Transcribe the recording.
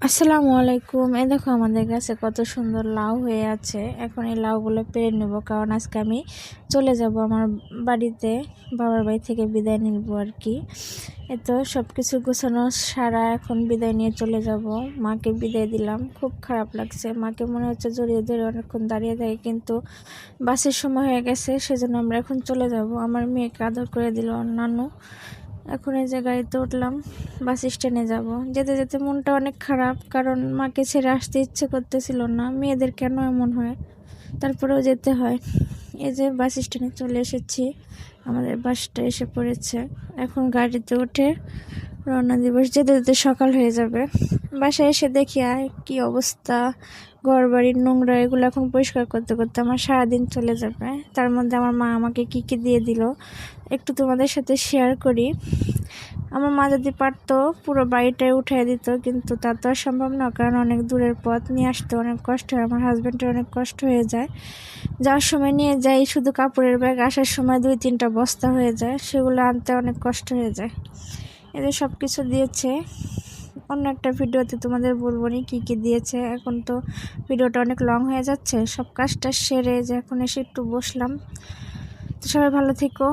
আসসালামু আলাইকুম। এই দেখো আমাদের কাছে কত সুন্দর লাউ হয়ে আছে। এখন এই লাউগুলো পেরে নেব, কারণ আজকে আমি চলে যাব আমার বাড়িতে, বাবার বাড়ি থেকে বিদায় নিব আর কি। তো সব কিছু গোছানো সারা এখন বিদায় নিয়ে চলে যাব। মাকে বিদায় দিলাম, খুব খারাপ লাগছে। মাকে মনে হচ্ছে জড়িয়ে ধরে অনেকক্ষণ দাঁড়িয়ে থাকে, কিন্তু বাসের সময় হয়ে গেছে, সেজন্য আমরা এখন চলে যাব। আমার মেয়েকে আদর করে দিল নানু। এখন এই যে গাড়িতে উঠলাম, বাস স্ট্যান্ডে যাব। যেতে যেতে মনটা অনেক খারাপ, কারণ মাকে ছেড়ে আসতে ইচ্ছে করতেছিল না। মেয়েদের কেন এমন হয়, তারপরেও যেতে হয়। এই যে বাস স্ট্যান্ডে চলে এসেছি, আমাদের বাসটা এসে পড়েছে। এখন গাড়িতে উঠে রওনা দিব। যেতে যেতে সকাল হয়ে যাবে। বাসায় এসে দেখি আর কি অবস্থা, ঘর বাড়ির নোংরা, এগুলো এখন পরিষ্কার করতে করতে আমার সারাদিন চলে যাবে। তার মধ্যে আমার মা আমাকে কি কি দিয়ে দিল একটু তোমাদের সাথে শেয়ার করি। আমার মা যদি পারতো পুরো বাড়িটাই উঠিয়ে দিত, কিন্তু তা তো আর সম্ভব না, কারণ অনেক দূরের পথ, নিয়ে আসতে অনেক কষ্ট হয়। আমার হাজব্যান্ডের অনেক কষ্ট হয়ে যায়। যাওয়ার সময় নিয়ে যাই শুধু কাপড়ের ব্যাগ, আসার সময় 2-3টা বস্তা হয়ে যায়, সেগুলো আনতে অনেক কষ্ট হয়ে যায়। এদের সব কিছু দিয়েছে। অন্য একটা ভিডিওতে তোমাদের বলবো নি কী কী দিয়েছে। এখন তো ভিডিওটা অনেক লং হয়ে যাচ্ছে। সব কাজটা সেরে যে এখন এসে একটু বসলাম। তো সবাই ভালো থেকো।